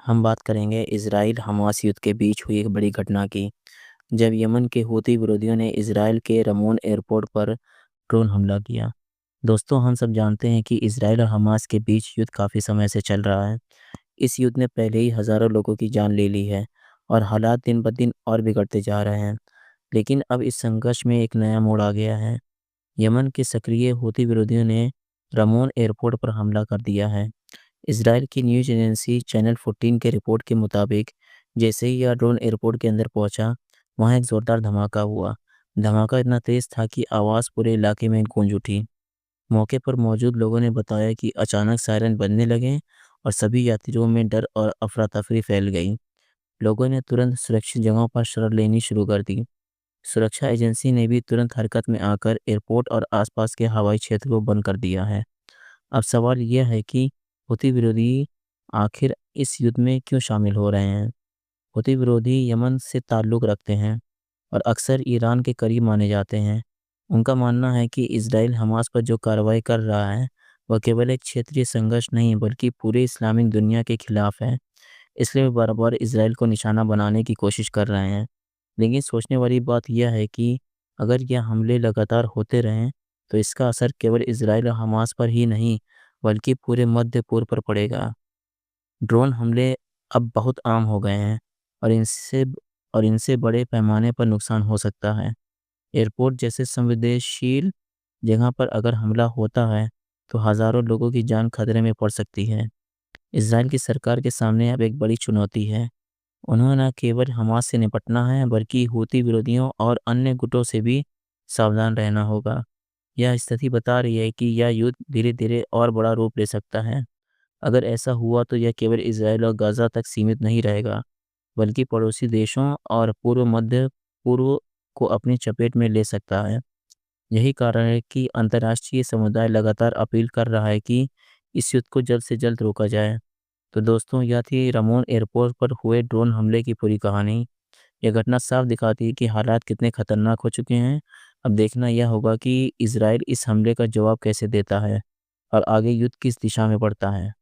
हम बात करेंगे इज़राइल हमास युद्ध के बीच हुई एक बड़ी घटना की, जब यमन के हूती विरोधियों ने इज़राइल के रमोन एयरपोर्ट पर ड्रोन हमला किया। दोस्तों, हम सब जानते हैं कि इज़राइल और हमास के बीच युद्ध काफ़ी समय से चल रहा है। इस युद्ध ने पहले ही हज़ारों लोगों की जान ले ली है और हालात दिन-ब-दिन और बिगड़ते जा रहे हैं। लेकिन अब इस संघर्ष में एक नया मोड़ आ गया है। यमन के सक्रिय हूती विरोधियों ने रमोन एयरपोर्ट पर हमला कर दिया है। इज़राइल की न्यूज़ एजेंसी चैनल 14 के रिपोर्ट के मुताबिक जैसे ही यह ड्रोन एयरपोर्ट के अंदर पहुंचा, वहां एक ज़ोरदार धमाका हुआ। धमाका इतना तेज़ था कि आवाज़ पूरे इलाके में गूंज उठी। मौके पर मौजूद लोगों ने बताया कि अचानक सायरन बजने लगे और सभी यात्रियों में डर और अफरा-तफरी फैल गई। लोगों ने तुरंत सुरक्षित जगहों पर शरण लेनी शुरू कर दी। सुरक्षा एजेंसी ने भी तुरंत हरकत में आकर एयरपोर्ट और आसपास के हवाई क्षेत्र को बंद कर दिया है। अब सवाल यह है कि हुती विरोधी आखिर इस युद्ध में क्यों शामिल हो रहे हैं? हुती विरोधी यमन से ताल्लुक़ रखते हैं और अक्सर ईरान के करीब माने जाते हैं। उनका मानना है कि इज़राइल हमास पर जो कार्रवाई कर रहा है, वह केवल एक क्षेत्रीय संघर्ष नहीं बल्कि पूरे इस्लामिक दुनिया के खिलाफ है। इसलिए वे बार-बार इज़राइल को निशाना बनाने की कोशिश कर रहे हैं। लेकिन सोचने वाली बात यह है कि अगर यह हमले लगातार होते रहें, तो इसका असर केवल इज़राइल और हमास पर ही नहीं, बल्कि पूरे मध्य पूर्व पर पड़ेगा। ड्रोन हमले अब बहुत आम हो गए हैं और इनसे बड़े पैमाने पर नुकसान हो सकता है। एयरपोर्ट जैसे संवेदनशील जगह पर अगर हमला होता है, तो हज़ारों लोगों की जान खतरे में पड़ सकती है। इज़राइल की सरकार के सामने अब एक बड़ी चुनौती है। उन्हें न केवल हमास से निपटना है, बल्कि हूती विरोधियों और अन्य गुटों से भी सावधान रहना होगा। यह स्थिति बता रही है कि यह युद्ध धीरे-धीरे और बड़ा रूप ले सकता है। अगर ऐसा हुआ तो यह केवल इज़राइल और गाज़ा तक सीमित नहीं रहेगा, बल्कि पड़ोसी देशों और पूर्व मध्य पूर्व को अपनी चपेट में ले सकता है। यही कारण है कि अंतर्राष्ट्रीय समुदाय लगातार अपील कर रहा है कि इस युद्ध को जल्द से जल्द रोका जाए। तो दोस्तों, यह थी रमोन एयरपोर्ट पर हुए ड्रोन हमले की पूरी कहानी। यह घटना साफ दिखाती है कि हालात कितने खतरनाक हो चुके हैं। अब देखना यह होगा कि इज़राइल इस हमले का जवाब कैसे देता है और आगे युद्ध किस दिशा में बढ़ता है।